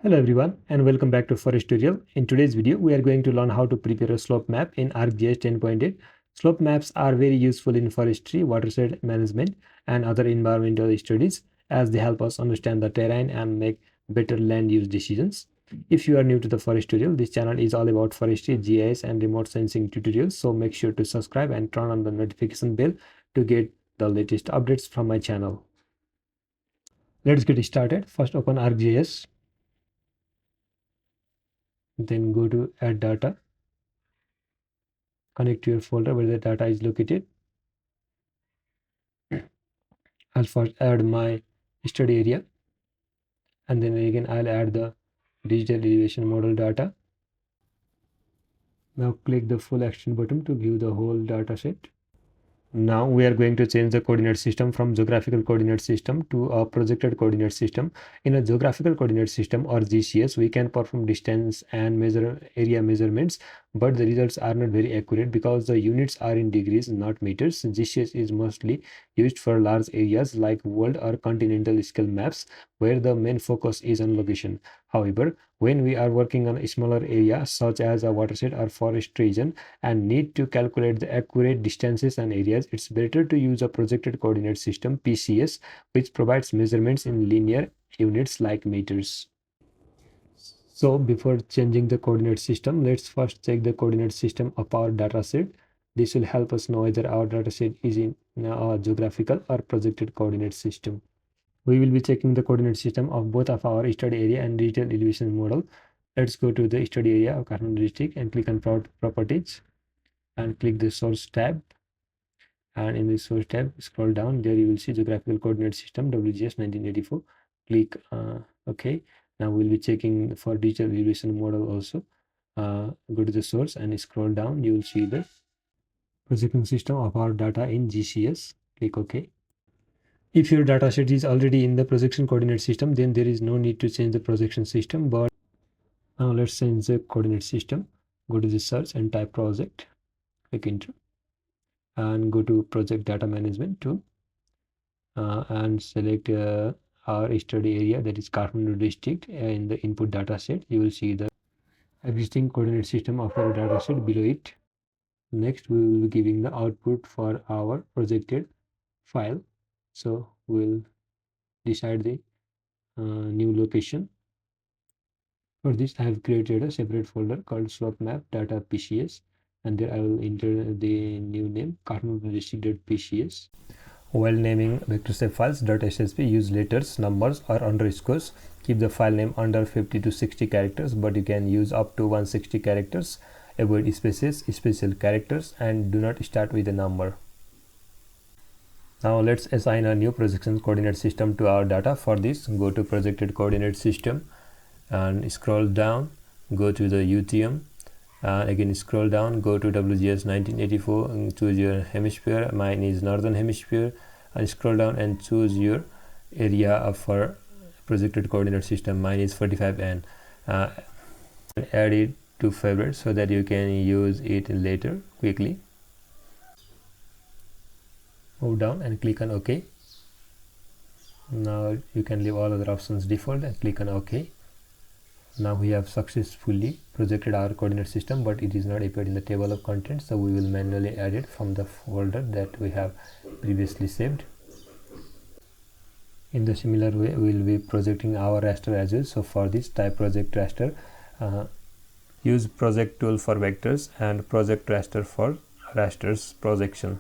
Hello everyone and welcome back to Forest Tutorial. In today's video, we are going to learn how to prepare a slope map in ArcGIS 10.8. Slope maps are very useful in forestry, watershed management, and other environmental studies as they help us understand the terrain and make better land use decisions. If you are new to the Forest Tutorial, this channel is all about forestry, GIS, and remote sensing tutorials. So make sure to subscribe and turn on the notification bell to get the latest updates from my channel. Let's get started. First, open ArcGIS. Then go to add data, connect to your folder where the data is located. I'll first add my study area, and then again I'll add the digital elevation model data. Now click the full action button to view the whole data set. Now we are going to change the coordinate system from geographical coordinate system to a projected coordinate system. In a geographical coordinate system or GCS, we can perform distance and measure area measurements, but the results are not very accurate because the units are in degrees, not meters. GCS is mostly used for large areas like world or continental scale maps, where the main focus is on location. However, when we are working on a smaller area such as a watershed or forest region and need to calculate the accurate distances and areas, it's better to use a projected coordinate system PCS, which provides measurements in linear units like meters. So before changing the coordinate system, let's first check the coordinate system of our dataset. This will help us know whether our dataset is in a geographical or projected coordinate system. We will be checking the coordinate system of both of our study area and digital elevation model. Let's go to the study area of Kathmandu district and click on properties and click the source tab. And in the source tab, scroll down. There you will see geographical coordinate system WGS 1984. Click OK. Now we'll be checking for digital elevation model also. Go to the source and scroll down. You will see the projection system of our data in GCS. Click OK. If your dataset is already in the projection coordinate system, then there is no need to change the projection system. But now let's change the coordinate system. Go to the search and type project. Click enter and go to project data management tool and select our study area, that is Kathmandu district. In the input data set, you will see the existing coordinate system of our data set below it. Next, we will be giving the output for our projected file. So we'll decide the new location. For this, I have created a separate folder called slope map data PCS, and there I will enter the new name Kathmandu district.pcs. While naming vector shape files .ssp, use letters, numbers, or underscores. Keep the file name under 50 to 60 characters, but you can use up to 160 characters. Avoid spaces, special characters, and do not start with a number. Now let's assign a new projection coordinate system to our data. For this, go to projected coordinate system and scroll down, go to the UTM, and again scroll down, go to WGS 1984 and choose your hemisphere. Mine is northern hemisphere, and scroll down and choose your area for projected coordinate system. Mine is 45N. Add it to favorites so that you can use it later quickly. Move down and click on OK. Now you can leave all other options default and click on OK. Now we have successfully projected our coordinate system, but it is not appeared in the table of contents, so we will manually add it from the folder that we have previously saved. In the similar way, we will be projecting our raster as well. So for this, type project raster, use project tool for vectors and project raster for rasters projection.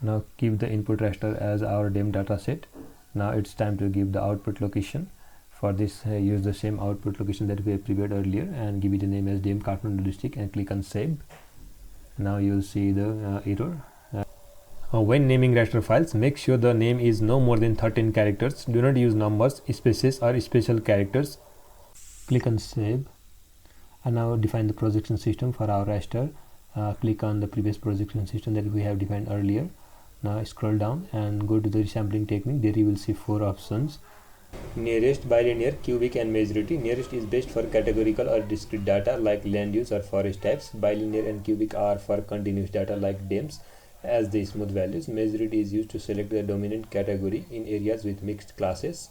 Now keep the input raster as our dim data set. Now it's time to give the output location. For this, use the same output location that we have prepared earlier and give it a name as dim Kathmandu district and click on save. Now you'll see the error. When naming raster files, make sure the name is no more than 13 characters. Do not use numbers, spaces, or special characters. Click on save. And now define the projection system for our raster. Click on the previous projection system that we have defined earlier. Now scroll down and go to the resampling technique. There you will see 4 options: nearest, bilinear, cubic, and majority. Nearest is best for categorical or discrete data like land use or forest types. Bilinear and cubic are for continuous data like DEMS, as the smooth values. Measure it is used to select the dominant category in areas with mixed classes.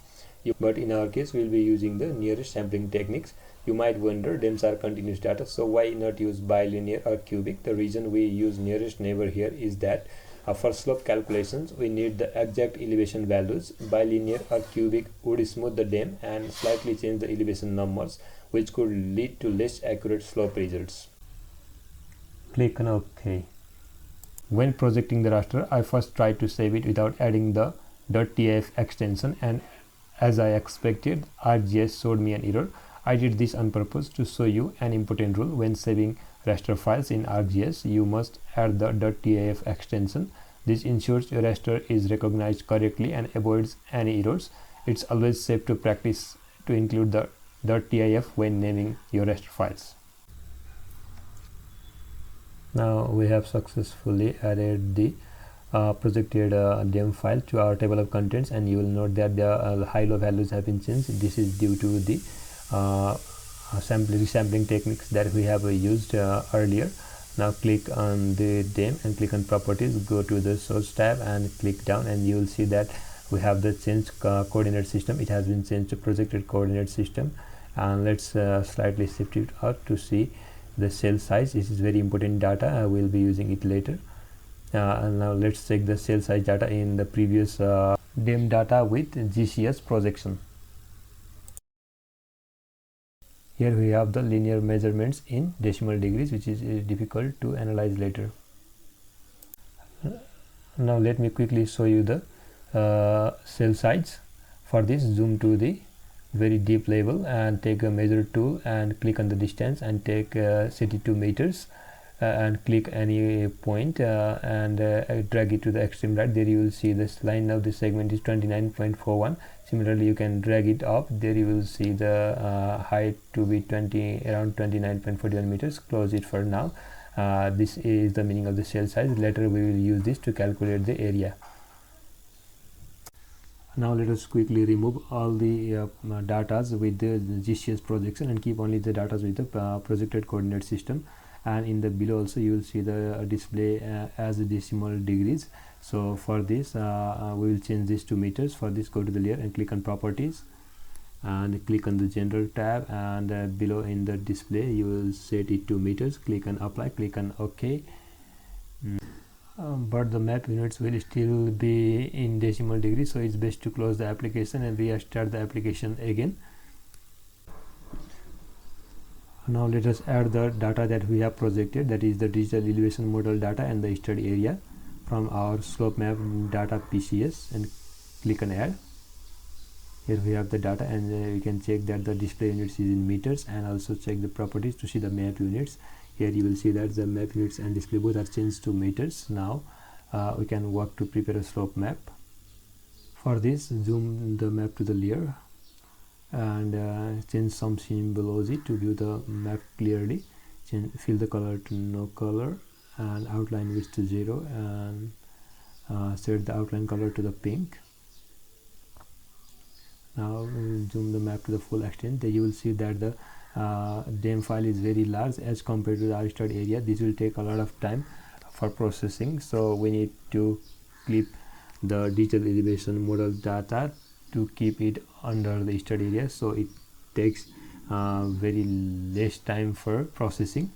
But in our case, we'll be using the nearest sampling techniques. You might wonder, DEMS are continuous data, so why not use bilinear or cubic? The reason we use nearest neighbor here is that for slope calculations, we need the exact elevation values. Bilinear or cubic would smooth the DEM and slightly change the elevation numbers, which could lead to less accurate slope results. Click on OK. When projecting the raster, I first tried to save it without adding the .tif extension, and as I expected, ArcGIS showed me an error. I did this on purpose to show you an important rule. When saving raster files in ArcGIS, you must add the .tif extension. This ensures your raster is recognized correctly and avoids any errors. It's always safe to practice to include the .tif when naming your raster files. Now we have successfully added the projected DEM file to our table of contents, and you will note that the high-low values have been changed. This is due to the resampling techniques that we have used earlier. Now click on the DEM and click on properties, go to the source tab and click down, and you will see that we have the changed coordinate system. It has been changed to projected coordinate system, and let's slightly shift it out to see the cell size. This is very important data. I will be using it later. And now let's check the cell size data in the previous DEM data with GCS projection. Here we have the linear measurements in decimal degrees, which is difficult to analyze later. Now let me quickly show you the cell size. For this, zoom to the very deep level and take a measure tool and click on the distance and take set it to meters, and click any point and drag it to the extreme right. There you will see this line. Now this segment is 29.41. Similarly, you can drag it up. There you will see the height to be around 29.41 meters. Close it for now. This is the meaning of the cell size. Later we will use this to calculate the area. Now let us quickly remove all the datas with the GCS projection and keep only the datas with the projected coordinate system. And in the below also you will see the display as decimal degrees. So for this we will change this to meters. For this, go to the layer and click on properties and click on the general tab, and below in the display you will set it to meters. Click on apply, click on OK. But the map units will still be in decimal degrees, so it's best to close the application and restart the application again. Now let us add the data that we have projected, that is the digital elevation model data and the study area from our slope map data PCS, and click on add. Here we have the data, and you can check that the display units is in meters, and also check the properties to see the map units. Here you will see that the map units and display both are changed to meters. Now we can work to prepare a slope map. For this, zoom the map to the layer and change some symbology to view the map clearly. Fill the color to no color and outline width to 0, and set the outline color to the pink. Now zoom the map to the full extent. There you will see that the DEM file is very large as compared to the RStudy area. This will take a lot of time for processing, so we need to clip the digital elevation model data to keep it under the study area, so it takes very less time for processing.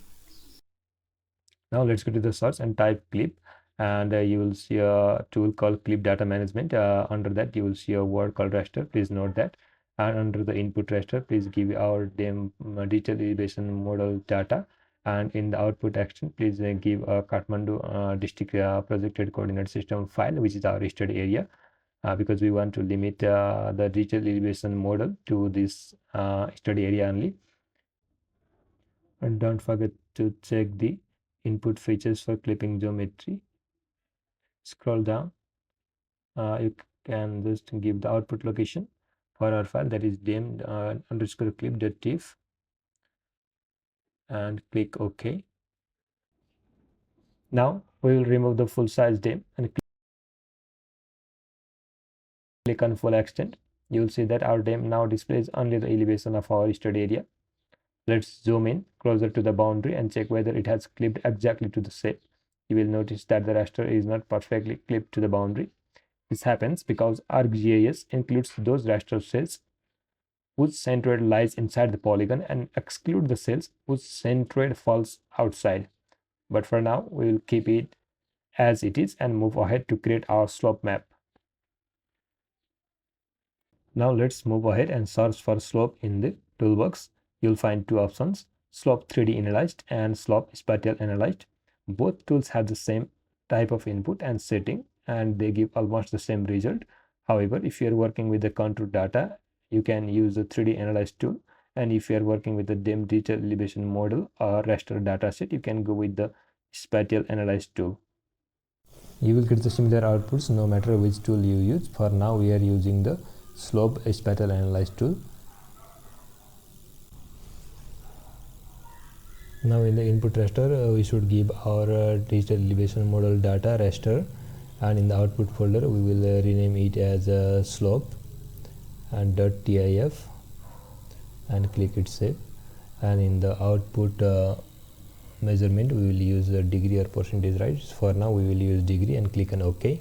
Now let's go to the search and type clip, and you will see a tool called clip data management. Under that you will see a word called raster. Please note that. And under the input raster, please give our DEM digital elevation model data, and in the output action please give a Kathmandu district projected coordinate system file, which is our study area, because we want to limit the digital elevation model to this study area only. And don't forget to check the input features for clipping geometry. Scroll down. You can just give the output location for our file, that is dem underscore clip.tif, and click OK. Now we will remove the full size dem and click on full extent. You will see that our dem now displays only the elevation of our study area. Let's zoom in closer to the boundary and check whether it has clipped exactly to the shape. you will notice that the raster is not perfectly clipped to the boundary. This happens because ArcGIS includes those raster cells whose centroid lies inside the polygon and exclude the cells whose centroid falls outside. But for now, we will keep it as it is and move ahead to create our slope map. Now let's move ahead and search for slope in the toolbox. You'll find two options, slope 3D analyzed and slope spatial analyzed. Both tools have the same type of input and setting and they give almost the same result. However, if you're working with the contour data, you can use the 3D analyzed tool, and if you're working with the dim digital elevation model or raster dataset, you can go with the spatial analyzed tool. You will get the similar outputs no matter which tool you use. For now, we are using the slope spatial analyze tool. Now in the input raster, we should give our digital elevation model data raster, and in the output folder we will rename it as slope and .tif and click it save. And in the output measurement we will use the degree or percentage, right? For now we will use degree and click on OK.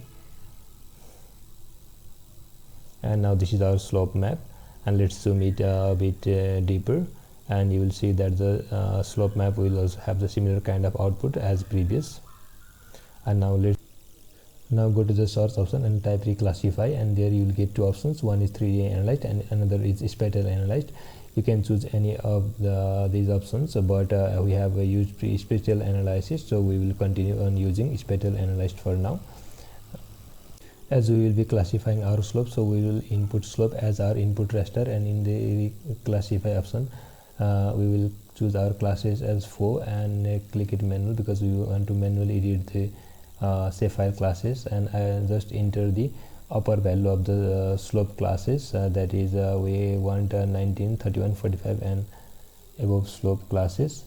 And now this is our slope map, and let's zoom it a bit deeper, and you will see that the slope map will also have the similar kind of output as previous. And now let's go to the source option and type reclassify, and there you will get two options. One is 3D analyzed and another is spatial analyzed. You can choose any of these options, but we have used spatial analysis, so we will continue on using spatial analyzed for now. As we will be classifying our slope, so we will input slope as our input raster, and in the classify option we will choose our classes as 4 and click it manual because we want to manually edit the Shapefile classes, and I just enter the upper value of the slope classes, that is we want 19, 31, 45 and above slope classes.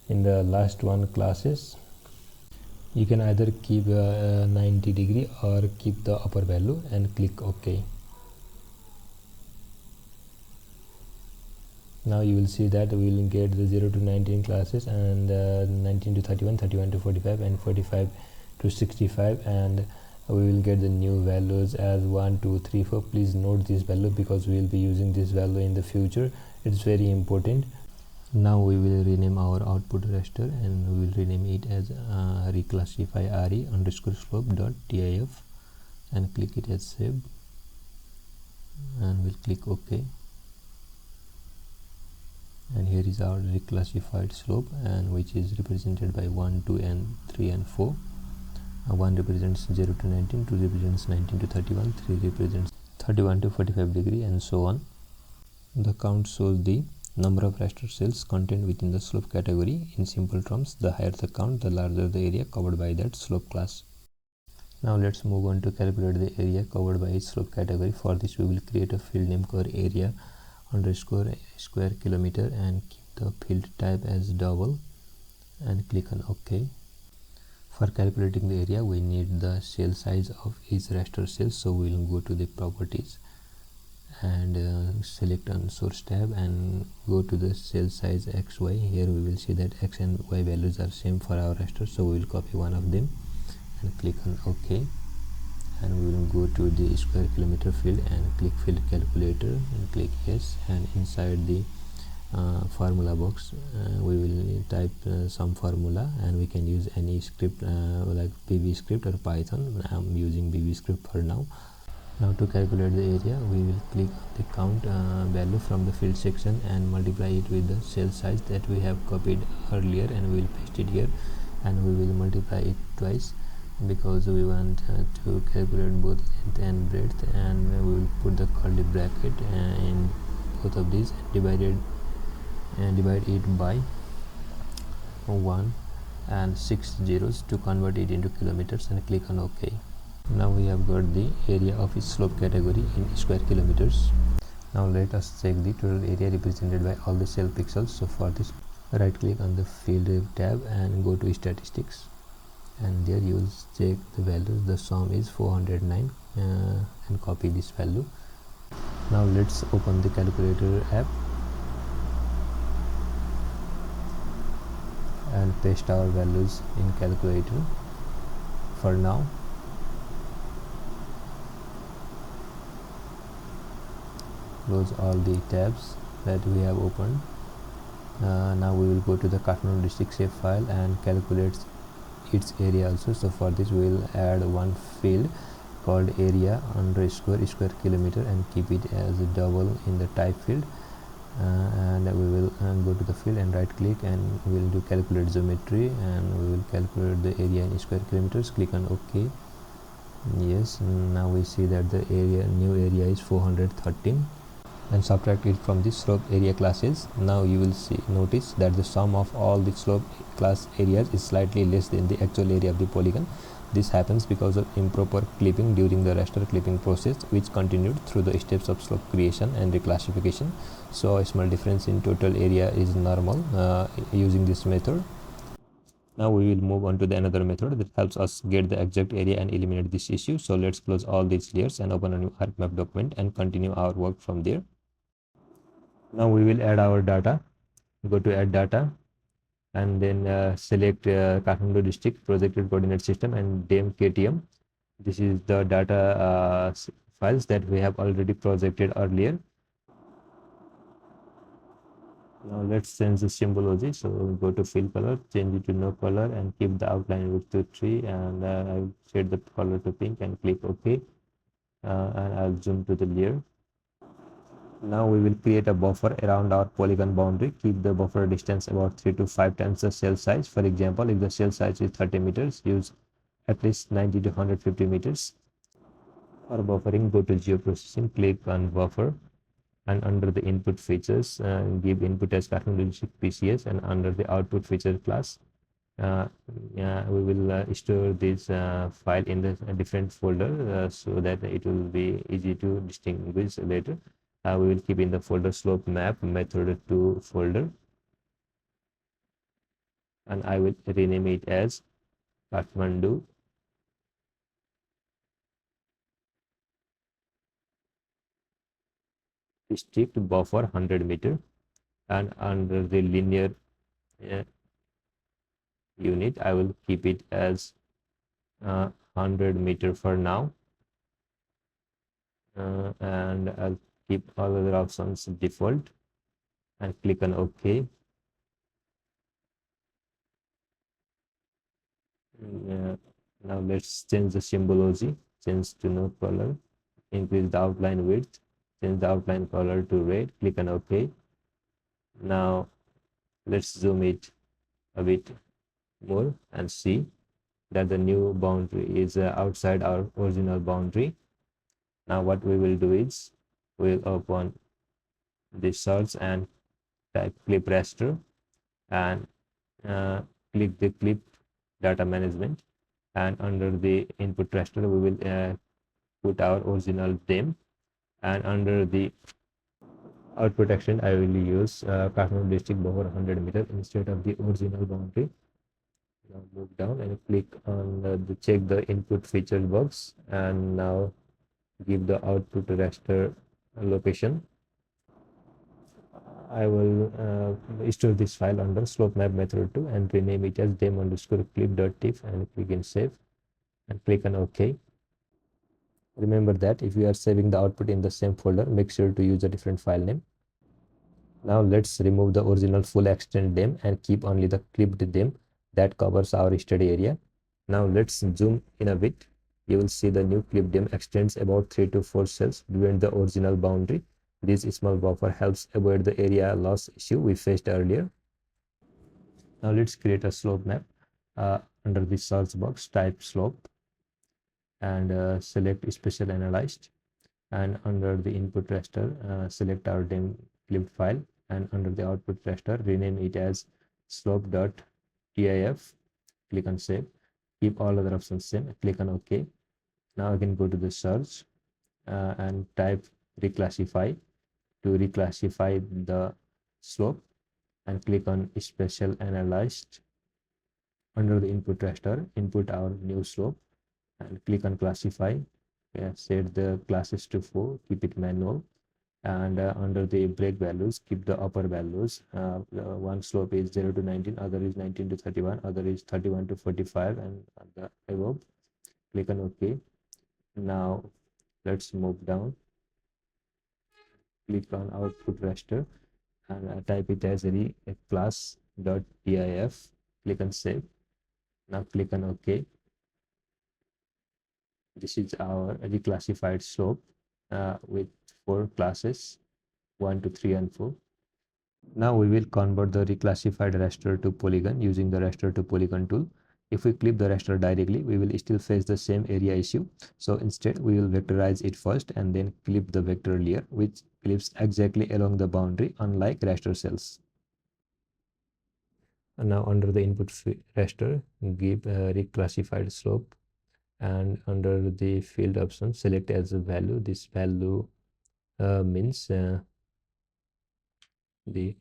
In the last one classes, you can either keep 90 degree or keep the upper value and click OK. Now you will see that we will get the 0 to 19 classes, and 19 to 31, 31 to 45 and 45 to 65, and we will get the new values as 1, 2, 3, 4. Please note this value because we will be using this value in the future. It's very important. Now we will rename our output raster, and we will rename it as reclassify re underscore slope dot tif and click it as save, and we'll click OK. And here is our reclassified slope, and which is represented by 1, 2 and 3 and 4. 1 represents 0 to 19, 2 represents 19 to 31, 3 represents 31 to 45 degree, and so on. The count shows the number of raster cells contained within the slope category. In simple terms, the higher the count, the larger the area covered by that slope class. Now let's move on to calculate the area covered by each slope category. For this we will create a field name called area underscore square kilometer and keep the field type as double and click on OK. For calculating the area, we need the cell size of each raster cell, so we will go to the properties and select on source tab and go to the cell size XY. Here we will see that X and Y values are same for our raster, so we will copy one of them and click on OK, and we will go to the square kilometer field and click field calculator and click yes, and inside the formula box we will type some formula, and we can use any script like VB script or Python. I am using VB script for now. Now to calculate the area, we will click the count value from the field section and multiply it with the cell size that we have copied earlier, and we will paste it here, and we will multiply it twice because we want to calculate both length and breadth, and we will put the curly bracket in both of these and divide it by 1 and 6 zeros to convert it into kilometers and click on OK. Now we have got the area of each slope category in square kilometers. Now let us check the total area represented by all the cell pixels. So for this, right click on the field tab and go to statistics, and there you will check the values. The sum is 409 and copy this value. Now let's open the calculator app and paste our values in calculator. for now. Close all the tabs that we have opened. Now we will go to the Kathmandu district shapefile and calculate its area also. So for this we will add one field called area underscore square kilometer and keep it as a double in the type field. And we will go to the field and right click and we will do calculate geometry and we will calculate the area in square kilometers. Click on OK. Yes, now we see that the new area is 413 and subtract it from the slope area classes. Now you will notice that the sum of all the slope class areas is slightly less than the actual area of the polygon. This happens because of improper clipping during the raster clipping process, which continued through the steps of slope creation and reclassification. So a small difference in total area is normal using this method. Now we will move on to the another method that helps us get the exact area and eliminate this issue. So let's close all these layers and open a new ArcMap document and continue our work from there. Now we will add our data. Go to add data and then select Kathmandu district projected coordinate system and DEM KTM. This is the data files that we have already projected earlier. Now let's change the symbology. So go to fill color, change it to no color and keep the outline width to 3 and I will set the color to pink and click OK. And I'll zoom to the layer. Now we will create a buffer around our polygon boundary. Keep the buffer distance about 3 to 5 times the cell size. For example, if the cell size is 30 meters, use at least 90 to 150 meters. For buffering, go to geoprocessing, click on buffer and under the input features, give input as Kathmandu district PCS and under the output feature class, we will store this file in the different folder so that it will be easy to distinguish later. We will keep in the folder slope map method 2 folder and I will rename it as Kathmandu district buffer 100 meter and under the linear unit I will keep it as 100 meter for now and I'll keep all other options default and click on OK. Now let's change the symbology, change to no color, increase the outline width, change the outline color to red, click on OK. Now let's zoom it a bit more and see that the new boundary is outside our original boundary. Now what we will do is we'll open the search and type clip raster and click the clip data management and under the input raster we will put our original DEM and under the output action I will use Kathmandu district buffer 100 meter instead of the original boundary. Now move down and click on the check the input features box and now give the output raster location. I will store this file under slope map method 2 and rename it as dem underscore clip.tif and click in save and click on OK. Remember that if you are saving the output in the same folder, make sure to use a different file name. Now let's remove the original full extent DEM and keep only the clipped DEM that covers our study area. Now let's zoom in a bit. You will see the new clip DEM extends about 3 to 4 cells beyond the original boundary. This small buffer helps avoid the area loss issue we faced earlier. Now let's create a slope map. Under the search box, type slope and select special analyzed and under the input raster select our DEM clip file and under the output raster rename it as slope.tif. Click on save. Keep all other options same. Click on OK. Now I can go to the search and type reclassify to reclassify the slope and click on special analyzed. Under the input raster input our new slope and click on classify. Set the classes to 4, keep it manual and under the break values keep the upper values. One slope is 0 to 19, other is 19 to 31, other is 31 to 45 and the above. click on OK. Now let's move down, click on output raster and type it as reclass.pif. Click on save. Now click on OK. This is our reclassified slope with 4 classes, 1, 2, 3, and 4. Now we will convert the reclassified raster to polygon using the raster to polygon tool. If we clip the raster directly, we will still face the same area issue. So instead, we will vectorize it first and then clip the vector layer, which clips exactly along the boundary, unlike raster cells. And now under the input raster, give a reclassified slope, and under the field option, select as a value. This value means the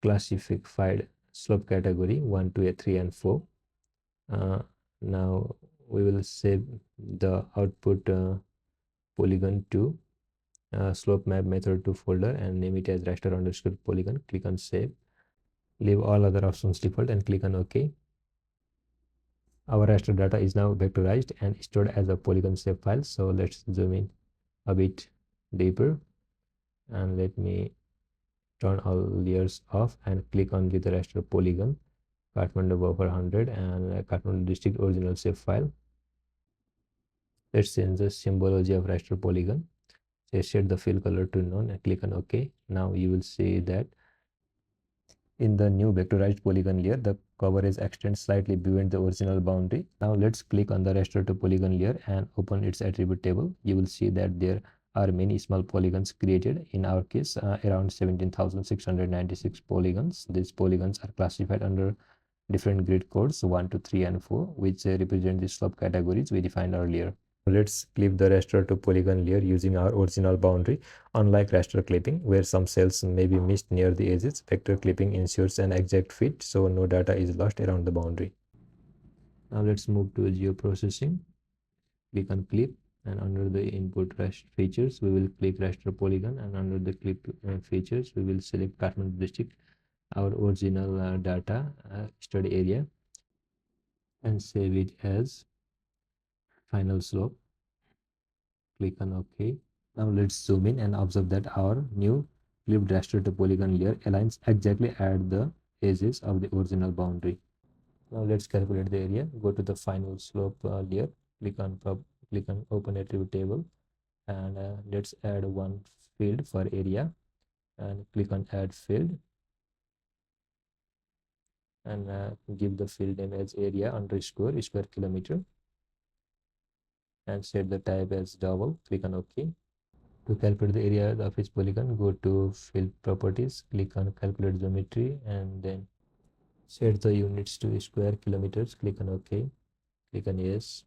classified slope category 1, 2, 3, and 4. Now we will save the output polygon to slope map method to folder and name it as raster underscore polygon. Click on save. Leave all other options default and click on OK. Our raster data is now vectorized and stored as a polygon shapefile. So let's zoom in a bit deeper and let me turn all layers off and click only the raster polygon, Kathmandu buffer 100 and Kathmandu district original shapefile. Let's change the symbology of raster polygon. Set the fill color to none and click on OK. Now you will see that in the new vectorized polygon layer, the coverage extends slightly beyond the original boundary. Now let's click on the raster to polygon layer and open its attribute table. You will see that there are many small polygons created. In our case, around 17,696 polygons. These polygons are classified under different grid codes 1, 2, 3, and 4, which represent the slope categories we defined earlier. Let's clip the raster to polygon layer using our original boundary. Unlike raster clipping, where some cells may be missed near the edges, vector clipping ensures an exact fit, so no data is lost around the boundary. Now let's move to geoprocessing. Click on clip, and under the input features, we will click raster polygon, and under the clip features, we will select Kathmandu district, our original data study area, and save it as final slope. Click on OK. Now let's zoom in and observe that our new clipped raster to polygon layer aligns exactly at the edges of the original boundary. Now let's calculate the area. Go to the final slope layer. Click on open attribute table, and let's add one field for area, and click on add field, and give the field name as area underscore square kilometer, and set the type as double. Click on OK. To calculate the area of each polygon, go to field properties, click on calculate geometry, and then set the units to square kilometers. Click on OK. Click on yes.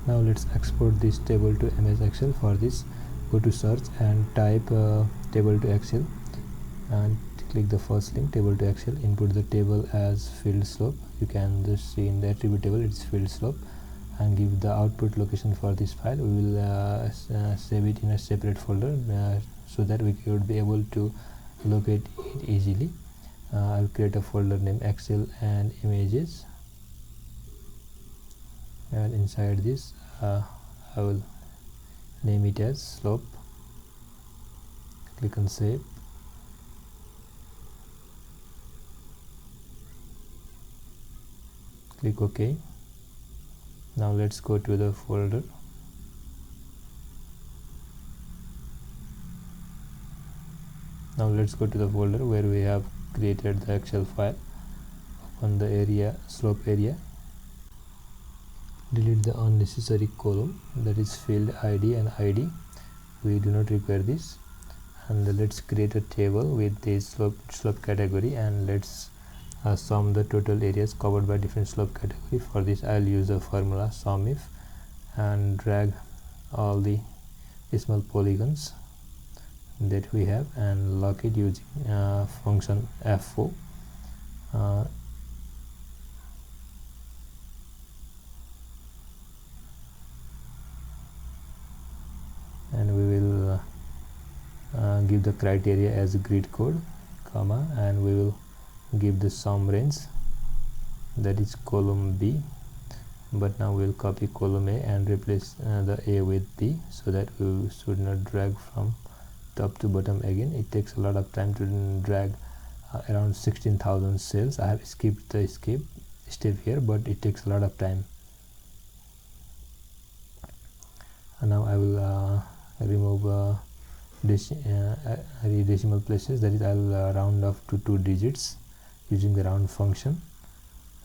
Now let's export this table to MS Excel. For this, go to search and type table to Excel, and click the first link, table to Excel. Input the table as field slope. You can just see in the attribute table it's field slope, and give the output location for this file. We will save it in a separate folder so that we could be able to locate it easily. I'll create a folder named Excel and images, and inside this I will name it as slope. Click on save. Click OK. Now let's go to the folder. Now let's go to the folder where we have created the Excel file. Open the area, slope area. Delete the unnecessary column, that is field ID and ID. We do not require this. And let's create a table with the slope category, and let's sum the total areas covered by different slope category. For this, I'll use the formula SUMIF and drag all the small polygons that we have and lock it using function F4. And we will give the criteria as a grid code, comma, and we will give the sum range that is column B, but now we'll copy column A and replace the A with B, so that we should not drag from top to bottom again. It takes a lot of time to drag around 16,000 cells. I have skipped the step here, but it takes a lot of time. And now I will remove decimal places, that is I'll round off to 2 digits using the round function,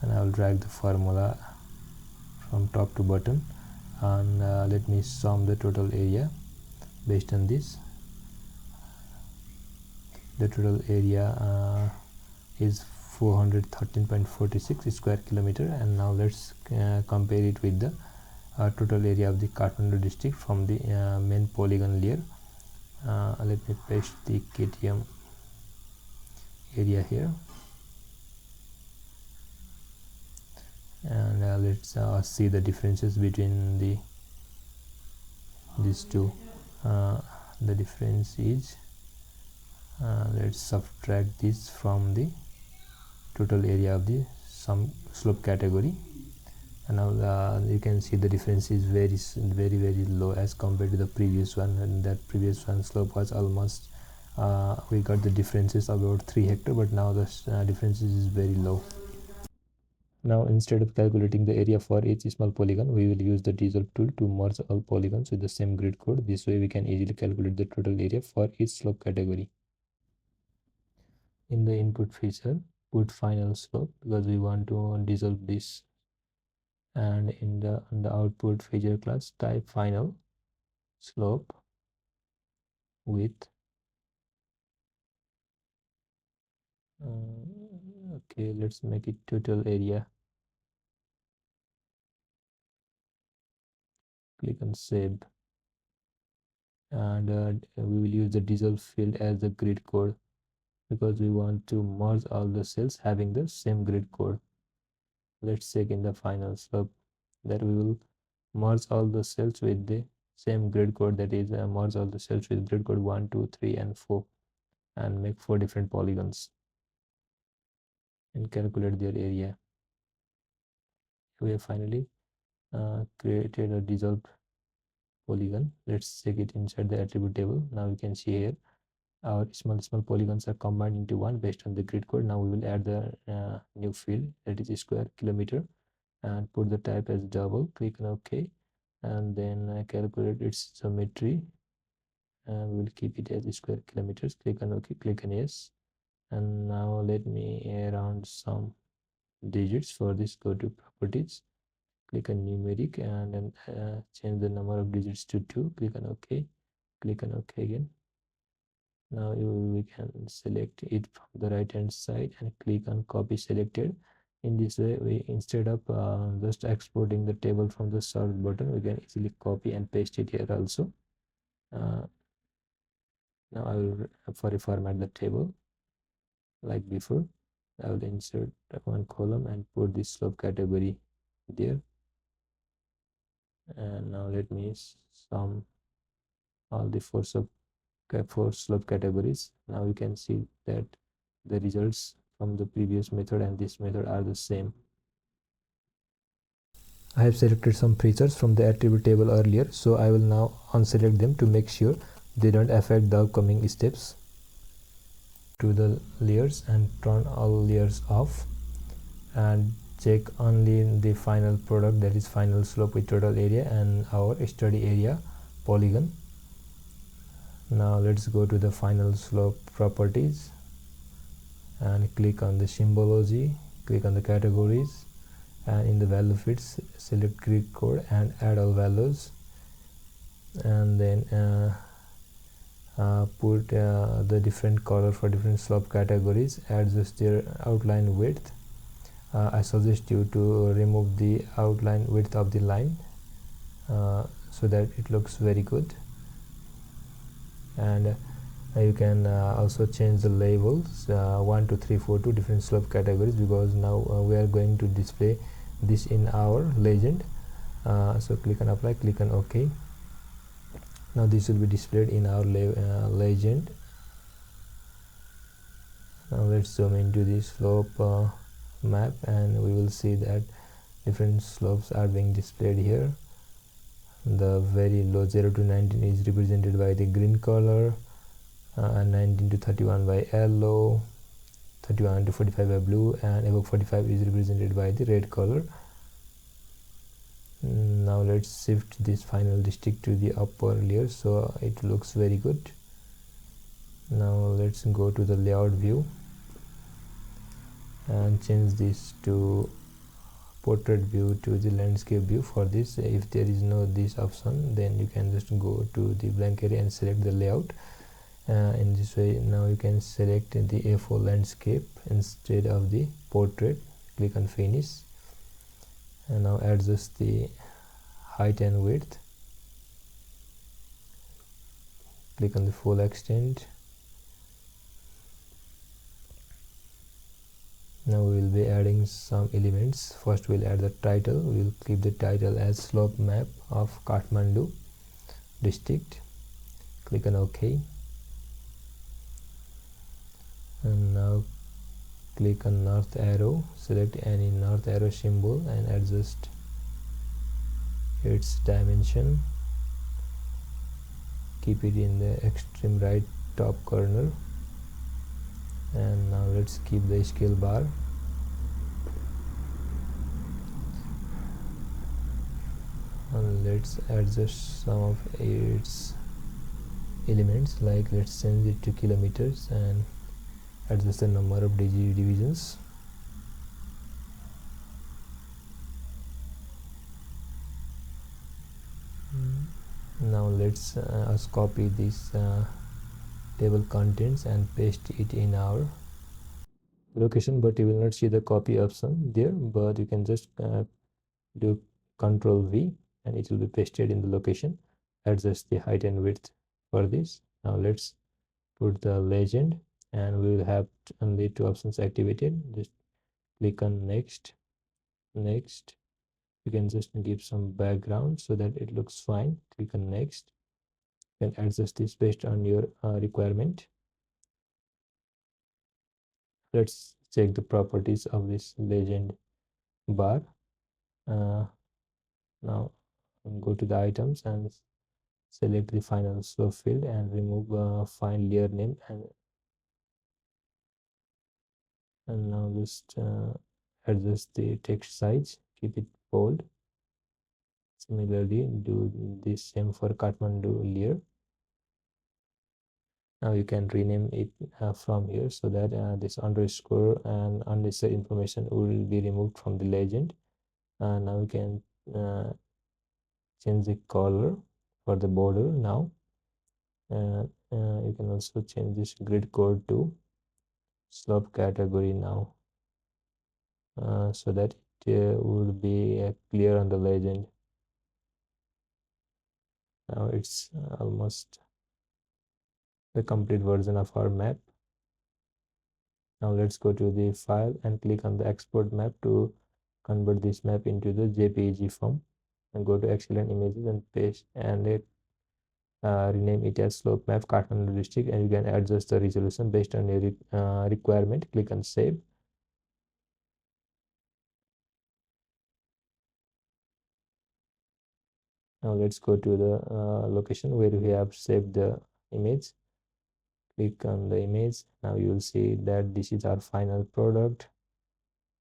and I will drag the formula from top to bottom, and let me sum the total area based on this. The total area is 413.46 square kilometer, and now let's compare it with the total area of the Kathmandu district from the main polygon layer. Let me paste the KTM area here, and let's see the differences between these two. The difference is, let's subtract this from the total area of the some slope category, and now you can see the difference is very low as compared to the previous one, and that previous one slope was almost we got the differences about 3 hectare, but now the differences is very low. Now instead of calculating the area for each small polygon, we will use the dissolve tool to merge all polygons with the same grid code. This way we can easily calculate the total area for each slope category. In the input feature, put final slope because we want to dissolve this, and in the output feature class, type final slope with okay, let's make it total area. Click on save, and we will use the dissolve field as the grid code because we want to merge all the cells having the same grid code. Let's check in the final slope that we will merge all the cells with the same grid code, that is merge all the cells with grid code 1, 2, 3 and 4 and make 4 different polygons and calculate their area. We have finally created a dissolved polygon. Let's check it inside the attribute table. Now you can see here our small polygons are combined into one based on the grid code. Now we will add the new field, that is square kilometer, and put the type as double. Click on OK, and then calculate its geometry, and we'll keep it as square kilometers. Click on OK, click on yes, and now let me round some digits for this. Go to properties, click on numeric, and then change the number of digits to 2. Click on OK, click on OK again. Now we can select it from the right hand side and click on copy selected. In this way, we instead of just exporting the table from the sort button, we can easily copy and paste it here also. Now I will format the table like before. I will insert one column and put this slope category there, and now let me sum all the four slope categories. Now you can see that the results from the previous method and this method are the same. I have selected some features from the attribute table earlier, so I will now unselect them to make sure they don't affect the upcoming steps. To the layers and turn all layers off and check only the final product, that is final slope with total area and our study area polygon. Now let's go to the final slope properties and click on the symbology, click on the categories, and in the value fields select grid code and add all values, and then put the different color for different slope categories, adjust their outline width. I suggest you to remove the outline width of the line so that it looks very good, and you can also change the labels 1, 2, 3, 4 to different slope categories, because now we are going to display this in our legend. So click on apply, click on OK. Now this will be displayed in our legend. Now let's zoom into the slope map, and we will see that different slopes are being displayed here. The very low 0 to 19 is represented by the green color, 19 to 31 by yellow, 31 to 45 by blue, and above 45 is represented by the red color. Now let's shift this final district to the upper layer so it looks very good. Now let's go to the layout view and change this to portrait view to the landscape view. For this, if there is no this option, then you can just go to the blank area and select the layout. In this way, now you can select the A4 landscape instead of the portrait. Click on finish, and now adjust the height and width. Click on the full extent. Now we will be adding some elements. First we'll add the title. We will keep the title as slope map of Kathmandu district. Click on OK, and now click on north arrow. Select any north arrow symbol and adjust its dimension. Keep it in the extreme right top corner, and now let's keep the scale bar. And let's adjust some of its elements, like let's change it to kilometers and adjust the number of divisions. Now let's copy this table contents and paste it in our location, but you will not see the copy option there, but you can just do Ctrl V and it will be pasted in the location. Adjust the height and width for this. Now let's put the legend, and we will have only two options activated. Just click on next. You can just give some background so that it looks fine. Click on next. You can adjust this based on your requirement. Let's check the properties of this legend bar. Now go to the items and select the final slope field and remove find layer name, and now just adjust the text size, keep it bold. Similarly, do the same for Kathmandu layer. Now you can rename it from here so that this underscore and unnecessary information will be removed from the legend. Now you can change the color for the border now. You can also change this grid code to slope category now, so that it would be clear on the legend. Now it's almost the complete version of our map. Now let's go to the file and click on the export map to convert this map into the JPEG form, and go to excellent images and paste and rename it as slope map Kathmandu district, and you can adjust the resolution based on your requirement. Click on save. Now let's go to the location where we have saved the image. Click on the image. Now you will see that this is our final product.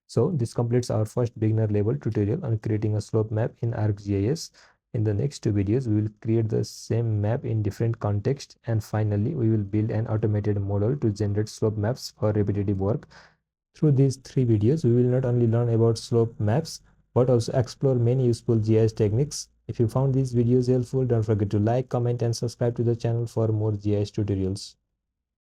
So this completes our first beginner level tutorial on creating a slope map in ArcGIS. In the next two videos, we will create the same map in different contexts, and finally we will build an automated model to generate slope maps for repetitive work. Through these three videos, we will not only learn about slope maps, but also explore many useful GIS techniques. If you found these videos helpful, don't forget to like, comment, and subscribe to the channel for more GIS tutorials.